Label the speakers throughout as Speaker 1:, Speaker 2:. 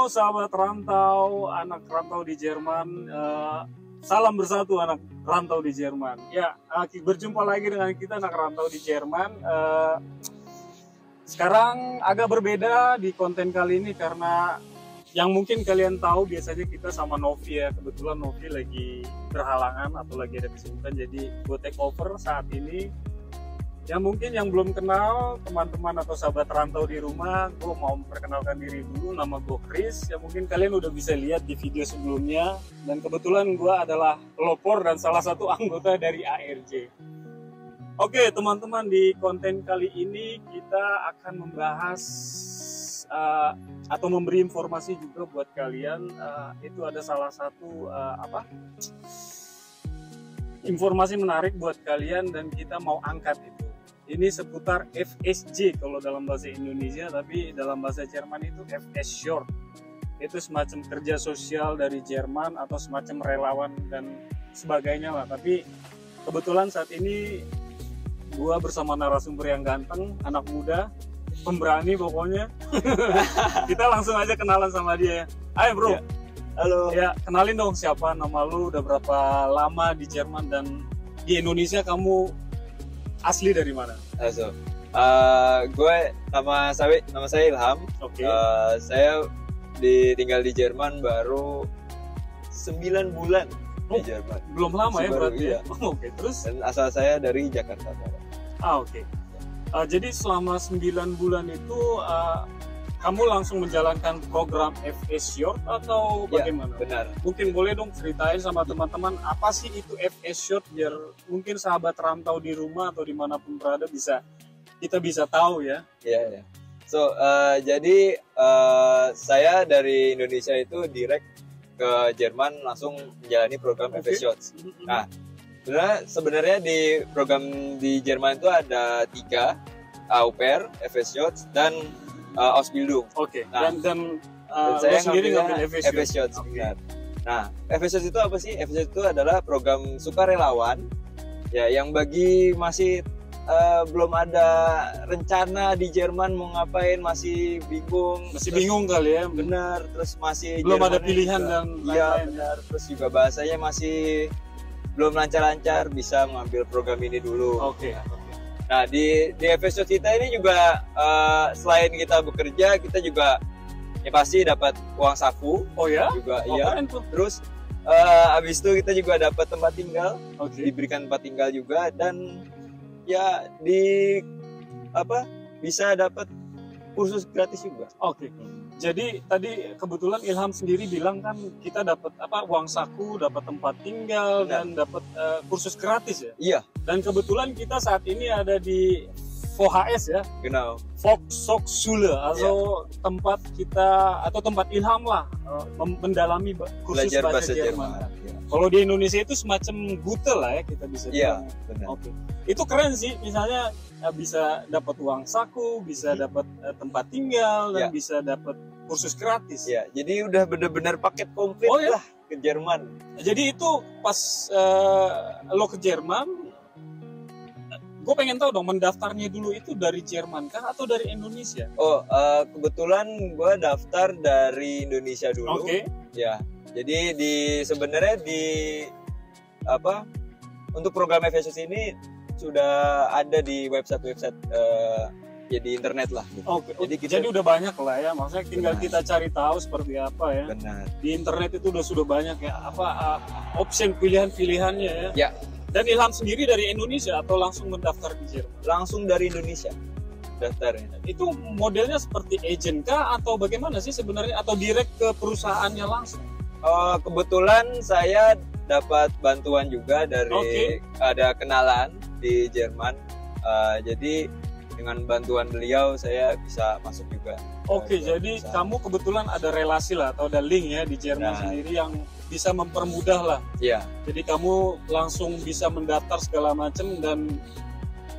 Speaker 1: Halo sahabat rantau, anak rantau di Jerman. Salam bersatu anak rantau di Jerman. Ya, berjumpa lagi dengan kita anak rantau di Jerman. Sekarang agak berbeda di konten kali ini karena yang mungkin kalian tahu biasanya kita sama Novi ya. Kebetulan Novi lagi berhalangan atau lagi ada kesibukan, jadi gue take over saat ini. Ya mungkin yang belum kenal teman-teman atau sahabat rantau di rumah, gue mau memperkenalkan diri dulu. Nama gue Chris, ya mungkin kalian udah bisa lihat di video sebelumnya. Dan kebetulan gue adalah pelopor dan salah satu anggota dari ARJ. Oke teman-teman, di konten kali ini kita akan membahas atau memberi informasi juga buat kalian. Itu ada salah satu informasi menarik buat kalian dan kita mau angkat itu. Ini seputar FSJ kalau dalam bahasa Indonesia, tapi dalam bahasa Jerman itu FS Short. Itu semacam kerja sosial dari Jerman atau semacam relawan dan sebagainya lah. Tapi kebetulan saat ini gua bersama narasumber yang ganteng, anak muda, pemberani pokoknya. Kita langsung aja kenalan sama dia ya. Ayo bro.
Speaker 2: Ya. Halo.
Speaker 1: Ya, kenalin dong siapa, nama lu, udah berapa lama di Jerman, dan di Indonesia kamu asli dari mana?
Speaker 2: Gue nama saya Ilham.
Speaker 1: Oke.
Speaker 2: Saya tinggal di Jerman baru 9 bulan di Jerman.
Speaker 1: Belum lama ya
Speaker 2: Baru,
Speaker 1: berarti
Speaker 2: iya.
Speaker 1: ya? Oke, terus?
Speaker 2: Dan asal saya dari Jakarta Barat.
Speaker 1: Oke. Jadi selama 9 bulan itu kamu langsung menjalankan program FS Short atau bagaimana?
Speaker 2: Ya, benar.
Speaker 1: Mungkin boleh dong ceritain sama teman-teman apa sih itu FS Short, biar mungkin sahabat rantau di rumah atau dimanapun berada kita bisa tahu ya.
Speaker 2: Iya. So jadi saya dari Indonesia itu direct ke Jerman langsung menjalani program FS Short. Nah, sebenarnya di program di Jerman itu ada 3, au pair, FS Short, dan Ausbildung.
Speaker 1: Oke.
Speaker 2: Nah,
Speaker 1: Dan
Speaker 2: saya
Speaker 1: sendiri ngambil
Speaker 2: FS Short.
Speaker 1: Okay.
Speaker 2: Nah, FS Short itu apa sih? FS Short itu adalah program sukarelawan ya, yang bagi masih belum ada rencana di Jerman mau ngapain, masih bingung.
Speaker 1: Bingung kali ya.
Speaker 2: Benar, terus masih
Speaker 1: belum
Speaker 2: Jerman
Speaker 1: ada pilihan
Speaker 2: juga,
Speaker 1: dan
Speaker 2: iya
Speaker 1: lain-lain.
Speaker 2: benar. Terus juga bahasanya masih belum lancar-lancar, bisa mengambil program ini dulu.
Speaker 1: Oke.
Speaker 2: Nah, di FS Short kita ini juga selain kita bekerja, kita juga ya pasti dapat uang saku.
Speaker 1: Oh ya?
Speaker 2: Juga
Speaker 1: iya.
Speaker 2: Terus habis itu kita juga dapat tempat tinggal.
Speaker 1: Oke.
Speaker 2: Diberikan tempat tinggal juga, dan ya bisa dapat kursus gratis juga.
Speaker 1: Oke. Jadi tadi kebetulan Ilham sendiri bilang kan kita dapat uang saku, dapat tempat tinggal, dan dapat kursus gratis ya.
Speaker 2: Iya.
Speaker 1: Dan kebetulan kita saat ini ada di VHS ya.
Speaker 2: Genau.
Speaker 1: Volkshochschule atau tempat kita atau tempat Ilham lah mendalami kursus
Speaker 2: Belajar
Speaker 1: bahasa Jerman.
Speaker 2: Ya.
Speaker 1: Kalau di Indonesia itu semacam gute lah ya, kita bisa bilang.
Speaker 2: Iya, benar.
Speaker 1: Oke. Itu keren sih, misalnya bisa dapat uang saku, bisa dapat tempat tinggal, dan bisa dapat kursus gratis.
Speaker 2: Ya, jadi udah benar-benar paket komplit lah ke Jerman.
Speaker 1: Jadi itu pas lo ke Jerman, gue pengen tahu dong, mendaftarnya dulu itu dari Jerman kah atau dari Indonesia?
Speaker 2: Oh, kebetulan gue daftar dari Indonesia dulu.
Speaker 1: Oke.
Speaker 2: Ya, jadi sebenarnya untuk program FSS ini sudah ada di website ya di internet lah. Gitu.
Speaker 1: Oke.
Speaker 2: Jadi
Speaker 1: udah banyak lah ya, maksudnya tinggal kita cari tahu seperti apa ya.
Speaker 2: Benar.
Speaker 1: Di internet itu sudah banyak ya option pilihannya ya.
Speaker 2: Ya.
Speaker 1: Dan Ilham sendiri dari Indonesia atau langsung mendaftar di Jerman?
Speaker 2: Langsung dari Indonesia daftarnya.
Speaker 1: Itu modelnya seperti agent kah atau bagaimana sih sebenarnya, atau direct ke perusahaannya langsung?
Speaker 2: Kebetulan saya dapat bantuan juga dari ada kenalan di Jerman. Jadi dengan bantuan beliau saya bisa masuk juga.
Speaker 1: Oke, jadi kamu kebetulan ada relasi lah atau ada link ya di Jerman sendiri yang bisa mempermudah lah.
Speaker 2: Iya.
Speaker 1: Jadi kamu langsung bisa mendaftar segala macam dan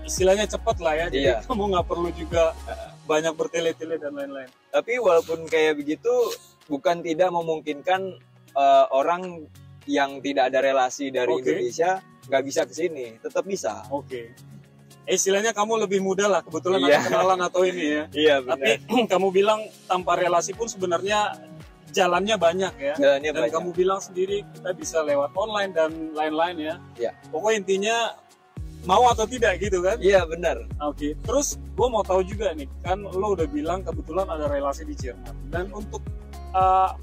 Speaker 1: istilahnya cepat lah ya. Jadi kamu nggak perlu juga banyak bertele-tele dan lain-lain.
Speaker 2: Tapi walaupun kayak begitu, bukan tidak memungkinkan orang yang tidak ada relasi dari Indonesia nggak bisa ke sini, tetap bisa.
Speaker 1: Oke. Istilahnya kamu lebih muda lah, kebetulan ada kenalan atau ini ya.
Speaker 2: Iya benar.
Speaker 1: Tapi kamu bilang tanpa relasi pun sebenarnya jalannya banyak ya.
Speaker 2: Jalannya
Speaker 1: Dan
Speaker 2: banyak.
Speaker 1: kamu bilang sendiri kita bisa lewat online dan lain-lain ya.
Speaker 2: Iya.
Speaker 1: Pokoknya intinya mau atau tidak gitu kan.
Speaker 2: Iya benar.
Speaker 1: Oke, terus gue mau tahu juga nih, kan lo udah bilang kebetulan ada relasi di Jerman. Dan untuk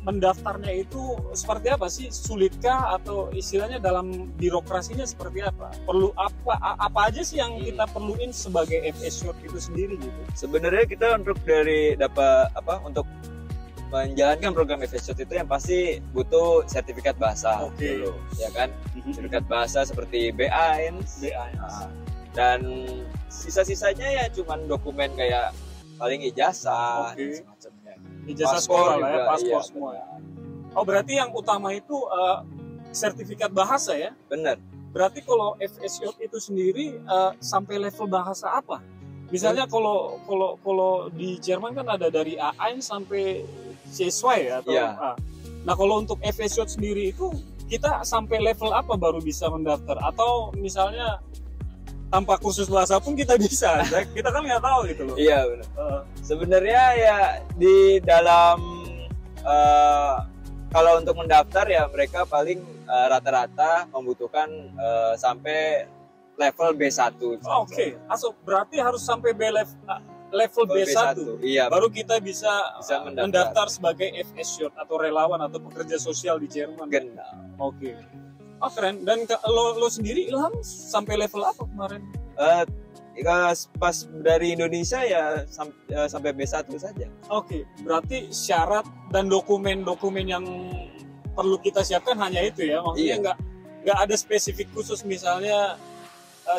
Speaker 1: mendaftarnya itu seperti apa sih? Sulitkah atau istilahnya dalam birokrasinya seperti apa? Perlu apa aja sih yang kita perluin sebagai FS Short itu sendiri gitu?
Speaker 2: Sebenarnya kita untuk untuk menjalankan program FS Short itu yang pasti butuh sertifikat bahasa dulu, ya kan? Sertifikat bahasa seperti B1, dan sisa-sisanya ya cuman dokumen kayak paling ijazah dan semacamnya.
Speaker 1: Ijazah sekolah lah ya, paspor
Speaker 2: iya,
Speaker 1: semua. Oh berarti yang utama itu sertifikat bahasa ya?
Speaker 2: Benar.
Speaker 1: Berarti kalau FS Short itu sendiri sampai level bahasa apa? Misalnya kalau di Jerman kan ada dari A1 sampai C2 ya atau A. Nah kalau untuk FS Short sendiri itu kita sampai level apa baru bisa mendaftar? Atau misalnya tanpa kursus bahasa pun kita bisa, kita kan nggak tahu gitu loh.
Speaker 2: Iya benar. Sebenarnya ya di dalam kalau untuk mendaftar ya mereka paling rata-rata membutuhkan sampai level B1.
Speaker 1: Oke. Berarti harus sampai level B1.
Speaker 2: Iya.
Speaker 1: Baru kita bisa
Speaker 2: mendaftar
Speaker 1: sebagai FS Short atau relawan atau pekerja sosial di Jerman.
Speaker 2: Genau.
Speaker 1: Oke. Oh keren. Dan lo sendiri Ilham sampai level apa kemarin?
Speaker 2: Pas dari Indonesia ya sampai B1 saja.
Speaker 1: Oke. Berarti syarat dan dokumen-dokumen yang perlu kita siapkan hanya itu ya? Maksudnya nggak ada spesifik khusus misalnya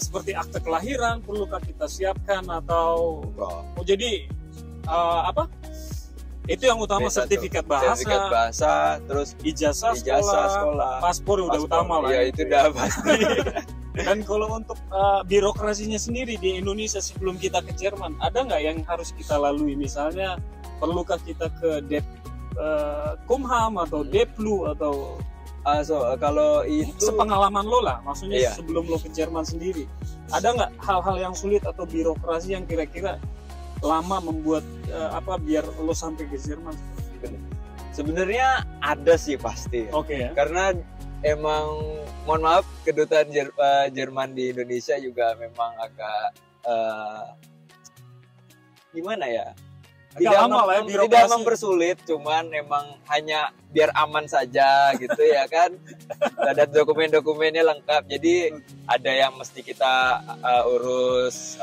Speaker 1: seperti akte kelahiran perlukah kita siapkan atau jadi itu yang utama
Speaker 2: B1.
Speaker 1: sertifikat bahasa,
Speaker 2: terus
Speaker 1: ijazah sekolah, paspor udah utama lah.
Speaker 2: Ya itu udah pasti.
Speaker 1: Dan kalau untuk birokrasinya sendiri di Indonesia sebelum kita ke Jerman, ada nggak yang harus kita lalui? Misalnya perlukah kita ke Kumham atau Deplu atau
Speaker 2: kalau itu
Speaker 1: sepengalaman lo lah, maksudnya
Speaker 2: iya.
Speaker 1: sebelum lo ke Jerman sendiri, ada nggak hal-hal yang sulit atau birokrasi yang kira-kira lama membuat biar lo sampai ke Jerman?
Speaker 2: Sebenarnya ada sih pasti.
Speaker 1: Oke ya.
Speaker 2: Karena emang mohon maaf kedutaan Jerman di Indonesia juga memang agak gimana ya? Tidak mempersulit, cuman emang hanya biar aman saja gitu ya kan. Ada dokumen-dokumennya lengkap. Jadi ada yang mesti kita urus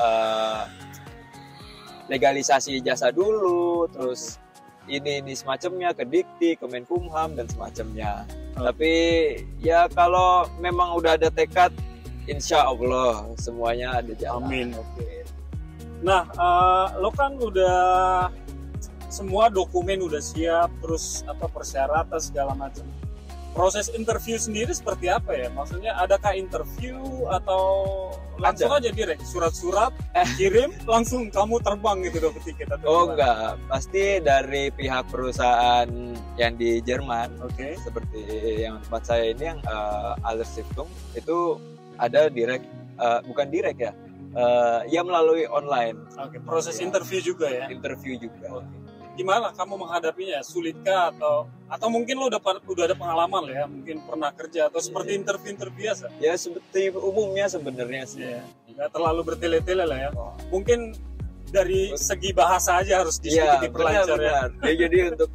Speaker 2: legalisasi jasa dulu, terus ini semacamnya ke Dikti, Kemenkumham dan semacamnya. Tapi ya kalau memang udah ada tekad, insya Allah semuanya ada jalan.
Speaker 1: Amin. Oke. Nah, lo kan udah semua dokumen udah siap, terus persyaratan segala macam. Proses interview sendiri seperti apa ya? Maksudnya adakah interview atau langsung aja direct surat-surat kirim langsung kamu terbang gitu dapat tiket atau
Speaker 2: gimana? Enggak, pasti dari pihak perusahaan yang di Jerman.
Speaker 1: Oke.
Speaker 2: Seperti yang tempat saya ini yang Aller Stiftung itu ada direct, bukan direct ya, ya melalui online.
Speaker 1: Oke. Proses interview juga ya?
Speaker 2: Interview juga.
Speaker 1: Oke. Gimana kamu menghadapinya? Sulitkah atau mungkin lo udah ada pengalaman lah ya, mungkin pernah kerja atau seperti interview biasa?
Speaker 2: Ya seperti umumnya sebenarnya sih.
Speaker 1: Nggak terlalu bertele-tele lah ya. Mungkin dari segi bahasa aja harus sedikit diperlancar ya.
Speaker 2: Jadi untuk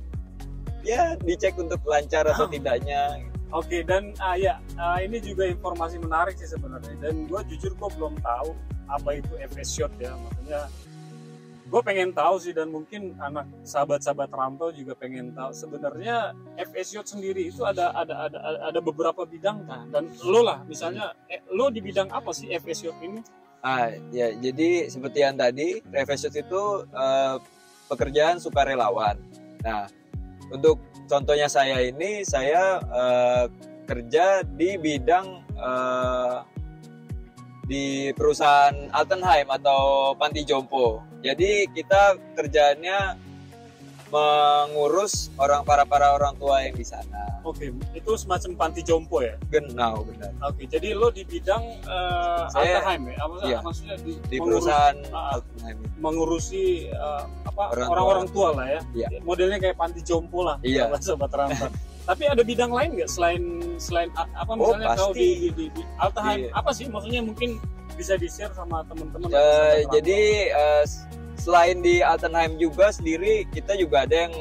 Speaker 2: dicek untuk lancar atau tidaknya.
Speaker 1: Oke, dan ini juga informasi menarik sih sebenarnya. Dan gue jujur belum tahu apa itu FS Short ya, maksudnya. Gue pengen tahu sih, dan mungkin anak sahabat-sahabat rantau juga pengen tahu sebenarnya FS Short sendiri itu ada beberapa bidang kan, dan lo lah misalnya lo di bidang apa sih FS Short ini?
Speaker 2: Ya jadi seperti yang tadi FS Short itu pekerjaan sukarelawan. Nah untuk contohnya saya ini kerja di bidang di perusahaan Altenheim atau panti jompo. Jadi kita kerjaannya mengurus para orang tua yang di sana.
Speaker 1: Oke, itu semacam panti jompo ya?
Speaker 2: Genau, benar.
Speaker 1: Oke, jadi lo di bidang
Speaker 2: Saya-
Speaker 1: Altenheim ya?
Speaker 2: iya.
Speaker 1: Maksudnya
Speaker 2: Di perusahaan
Speaker 1: ah,
Speaker 2: Altenheim.
Speaker 1: mengurusi
Speaker 2: Orang
Speaker 1: orang-orang tua lah ya?
Speaker 2: Iya.
Speaker 1: Modelnya kayak panti jompo lah,
Speaker 2: Iya.
Speaker 1: Sobat Rantau. Tapi ada bidang lain nggak selain apa misalnya kau
Speaker 2: pasti.
Speaker 1: di Altenheim?
Speaker 2: Iya.
Speaker 1: Apa sih maksudnya mungkin bisa di-share sama teman-teman?
Speaker 2: Jadi selain di Altenheim juga sendiri, kita juga ada yang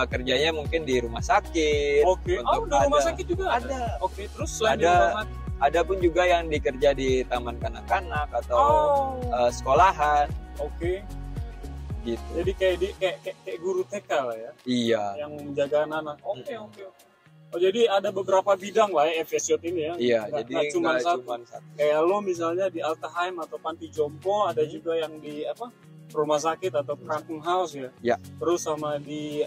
Speaker 2: kerjanya mungkin di rumah sakit.
Speaker 1: Oke,
Speaker 2: Untuk
Speaker 1: di rumah
Speaker 2: ada-
Speaker 1: sakit juga
Speaker 2: ada.
Speaker 1: Oke, terus selain di
Speaker 2: Ada.
Speaker 1: rumah sakit?
Speaker 2: Ada pun juga yang dikerja di taman kanak-kanak atau
Speaker 1: Oh,
Speaker 2: sekolahan
Speaker 1: oke.
Speaker 2: gitu.
Speaker 1: Jadi kayak guru TK lah ya,
Speaker 2: Iya,
Speaker 1: yang menjaga anak-anak. Oke. Oh, jadi ada beberapa bidang lah ya FSJ ini ya.
Speaker 2: iya.
Speaker 1: Nggak-
Speaker 2: Jadi
Speaker 1: nggak cuma
Speaker 2: nggak
Speaker 1: satu.
Speaker 2: cuma satu.
Speaker 1: Kayak lo misalnya di Altenheim atau panti jompo, ada juga yang di rumah sakit atau Krankenhaus ya.
Speaker 2: Ya.
Speaker 1: Terus sama di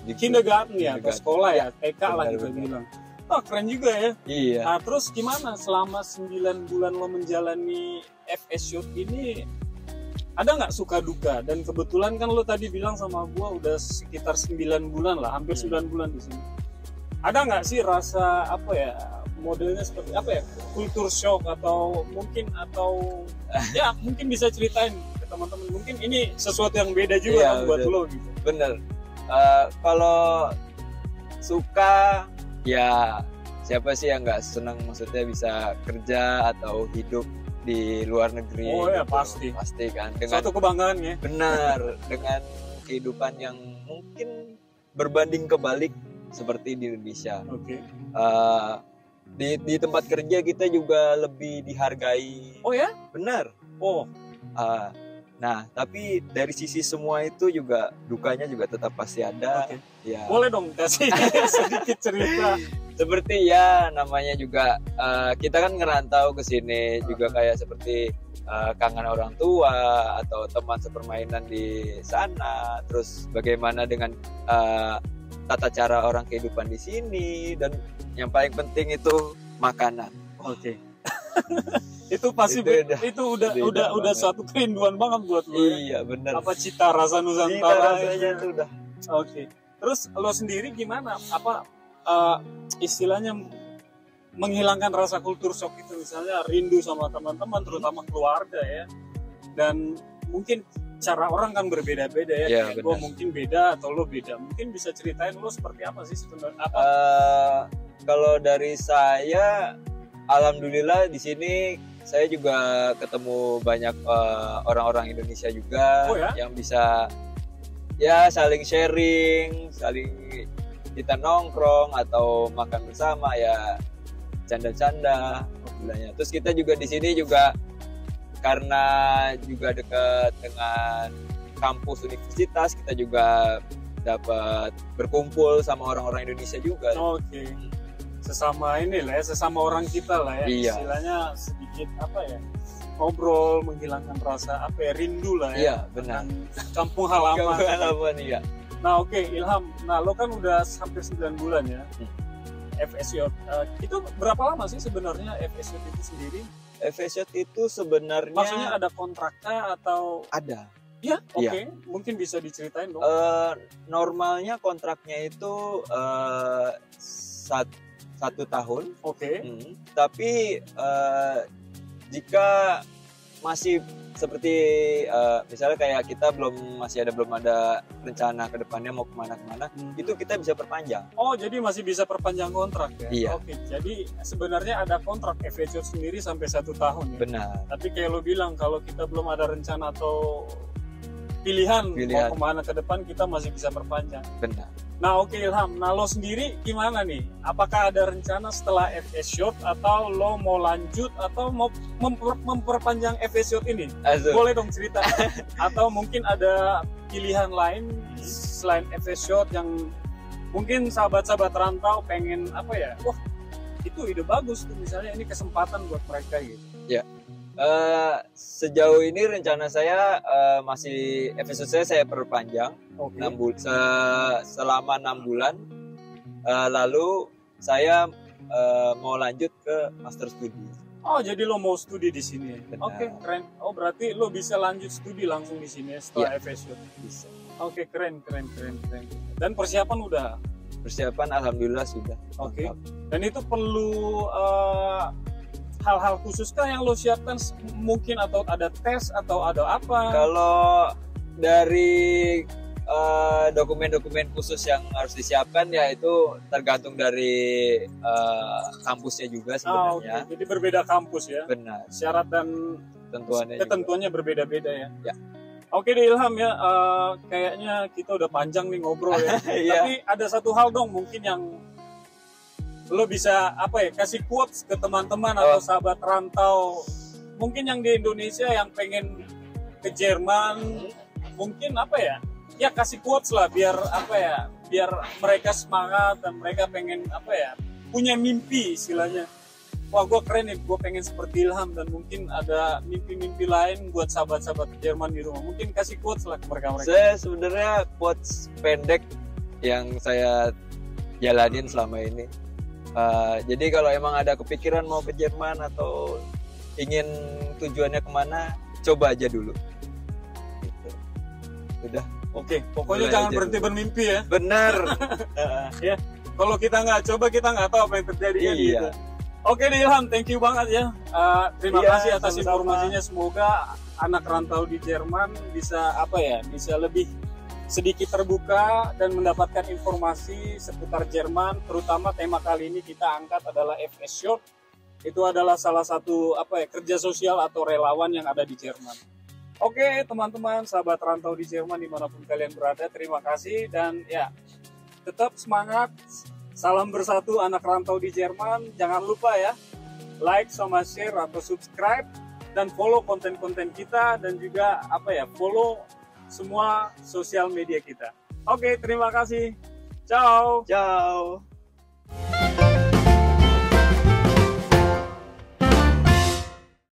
Speaker 2: Di-
Speaker 1: kindergarten ya atau
Speaker 2: Kindergarten.
Speaker 1: sekolah ya, TK lah
Speaker 2: benar,
Speaker 1: kita
Speaker 2: benar.
Speaker 1: bilang. Oh, keren juga ya.
Speaker 2: Iya.
Speaker 1: Nah, terus gimana selama 9 bulan lo menjalani FSJ ini, ada nggak suka duka? Dan kebetulan kan lo tadi bilang sama gua udah sekitar 9 bulan lah, hampir 9 bulan di sini. Ada nggak sih rasa modelnya seperti kultur shock atau mungkin ya mungkin bisa ceritain ke teman-teman, mungkin ini sesuatu yang beda juga
Speaker 2: Iya,
Speaker 1: kan buat
Speaker 2: betul.
Speaker 1: lo gitu.
Speaker 2: Bener. Kalau suka, ya siapa sih yang nggak senang, maksudnya bisa kerja atau hidup di luar negeri.
Speaker 1: Oh ya,
Speaker 2: gitu.
Speaker 1: pasti.
Speaker 2: Kan dengan
Speaker 1: Suatu kebanggaan ya.
Speaker 2: benar dengan kehidupan yang mungkin berbanding kebalik seperti di Indonesia.
Speaker 1: Oke.
Speaker 2: Di tempat kerja kita juga lebih dihargai.
Speaker 1: Oh ya?
Speaker 2: Benar.
Speaker 1: Oh,
Speaker 2: Nah, tapi dari sisi semua itu juga dukanya juga tetap pasti ada.
Speaker 1: oke.
Speaker 2: Ya.
Speaker 1: Boleh dong kasih sedikit cerita.
Speaker 2: Seperti ya namanya juga kita kan ngerantau ke sini juga kayak seperti kangen orang tua atau teman sepermainan di sana. Terus bagaimana dengan tata cara orang kehidupan di sini, dan yang paling penting itu makanan.
Speaker 1: Oke. Itu pasti
Speaker 2: Itu
Speaker 1: udah
Speaker 2: beda banget.
Speaker 1: suatu kerinduan banget buat lo ya.
Speaker 2: Iya benar.
Speaker 1: Apa cita rasa
Speaker 2: Cita
Speaker 1: Nusantara
Speaker 2: rasanya
Speaker 1: itu.
Speaker 2: tuh udah.
Speaker 1: Oke. Terus lo sendiri gimana? Istilahnya menghilangkan rasa kultur shock itu, misalnya rindu sama teman-teman, terutama keluarga ya. Dan mungkin cara orang kan berbeda-beda ya.
Speaker 2: Iya,
Speaker 1: Kayak gue
Speaker 2: benar.
Speaker 1: mungkin beda atau lo beda. Mungkin bisa ceritain lo seperti apa sih sebenarnya?
Speaker 2: Kalau dari saya, alhamdulillah di sini saya juga ketemu banyak orang-orang Indonesia juga.
Speaker 1: Oh ya?
Speaker 2: Yang bisa ya saling sharing, saling kita nongkrong atau makan bersama ya, canda-canda alhamdulillahnya. Terus kita juga di sini juga karena juga dekat dengan kampus universitas, kita juga dapat berkumpul sama orang-orang Indonesia juga.
Speaker 1: Oke. Sesama ini lah ya, sesama orang kita lah ya.
Speaker 2: Iya.
Speaker 1: Istilahnya sedikit ngobrol, menghilangkan rasa rindu lah ya.
Speaker 2: Iya, benar.
Speaker 1: Dengan kampung halaman.
Speaker 2: Halaman iya.
Speaker 1: Nah, oke, Ilham. Nah, lo kan udah hampir 9 bulan ya. FSJ. Itu berapa lama sih sebenarnya FSJ itu sendiri?
Speaker 2: FSJ itu sebenarnya
Speaker 1: Maksudnya ada kontraknya atau
Speaker 2: ada.
Speaker 1: ya? Oke,
Speaker 2: Iya.
Speaker 1: mungkin bisa diceritain dong.
Speaker 2: Normalnya kontraknya itu 1 tahun.
Speaker 1: Oke.
Speaker 2: Tapi jika masih seperti misalnya kayak kita belum ada rencana ke depannya mau kemana-kemana, itu kita bisa perpanjang.
Speaker 1: Oh, jadi masih bisa perpanjang kontrak ya?
Speaker 2: Iya.
Speaker 1: Oke, jadi sebenarnya ada kontrak FSJ sendiri sampai 1 tahun ya?
Speaker 2: Benar.
Speaker 1: Tapi kayak lo bilang, kalau kita belum ada rencana atau pilihan mau kemana ke depan, kita masih bisa perpanjang.
Speaker 2: Benar.
Speaker 1: Nah, oke Ilham, nah lo sendiri gimana nih? Apakah ada rencana setelah FSJ atau lo mau lanjut atau mau memperpanjang FSJ ini?
Speaker 2: Azul.
Speaker 1: Boleh dong cerita. Atau mungkin ada pilihan lain selain FSJ yang mungkin sahabat-sahabat rantau pengen wah itu ide bagus tuh, misalnya ini kesempatan buat mereka gitu.
Speaker 2: Ya. Sejauh ini rencana saya masih FSJ saya perpanjang.
Speaker 1: Oke.
Speaker 2: Selama 6 bulan. Lalu saya mau lanjut ke master studi.
Speaker 1: Oh, jadi lo mau studi di sini.
Speaker 2: Benar.
Speaker 1: Oke, keren. Oh, berarti lo bisa lanjut studi langsung di sini ya, setelah FSU.
Speaker 2: Bisa.
Speaker 1: Oke, keren. Dan persiapan udah.
Speaker 2: Persiapan alhamdulillah sudah.
Speaker 1: Oke.
Speaker 2: Lengkap.
Speaker 1: Dan itu perlu hal-hal khusus kah yang lo siapkan mungkin, atau ada tes atau ada apa?
Speaker 2: Kalau dari dokumen-dokumen khusus yang harus disiapkan ya itu tergantung dari kampusnya juga sebenarnya.
Speaker 1: Oke. Jadi berbeda kampus ya.
Speaker 2: Benar.
Speaker 1: Syarat dan ketentuannya berbeda-beda ya.
Speaker 2: Ya.
Speaker 1: Oke deh Ilham ya, kayaknya kita udah panjang nih ngobrol ya.
Speaker 2: Iya.
Speaker 1: Tapi ada satu hal dong mungkin yang lo bisa kasih quotes ke teman-teman atau sahabat rantau mungkin yang di Indonesia yang pengen ke Jerman, mungkin ya kasih quotes lah biar biar mereka semangat dan mereka pengen punya mimpi istilahnya. Wah, gue keren nih, gue pengen seperti Ilham, dan mungkin ada mimpi-mimpi lain buat sahabat-sahabat Jerman di rumah. Mungkin kasih quotes lah ke mereka.
Speaker 2: Saya sebenarnya quotes pendek yang saya jalanin selama ini. Jadi kalau emang ada kepikiran mau ke Jerman atau ingin tujuannya kemana, coba aja dulu. Gitu. Udah.
Speaker 1: Oke, pokoknya
Speaker 2: Mulai
Speaker 1: jangan
Speaker 2: aja
Speaker 1: berhenti
Speaker 2: dulu.
Speaker 1: bermimpi ya.
Speaker 2: Benar.
Speaker 1: Ya, kalau kita nggak coba kita nggak tahu apa yang terjadi kan
Speaker 2: Iya.
Speaker 1: gitu. Oke deh Ilham, thank you banget ya. Terima
Speaker 2: Iya,
Speaker 1: kasih atas
Speaker 2: sama-sama.
Speaker 1: informasinya. Semoga anak rantau di Jerman bisa bisa lebih sedikit terbuka dan mendapatkan informasi seputar Jerman. Terutama tema kali ini kita angkat adalah FS Short. Itu adalah salah satu kerja sosial atau relawan yang ada di Jerman. Oke teman-teman, sahabat rantau di Jerman dimanapun kalian berada, terima kasih dan ya tetap semangat. Salam bersatu anak rantau di Jerman. Jangan lupa ya, like sama share atau subscribe dan follow konten-konten kita, dan juga follow semua sosial media kita. Oke, terima kasih. Ciao.
Speaker 2: Ciao.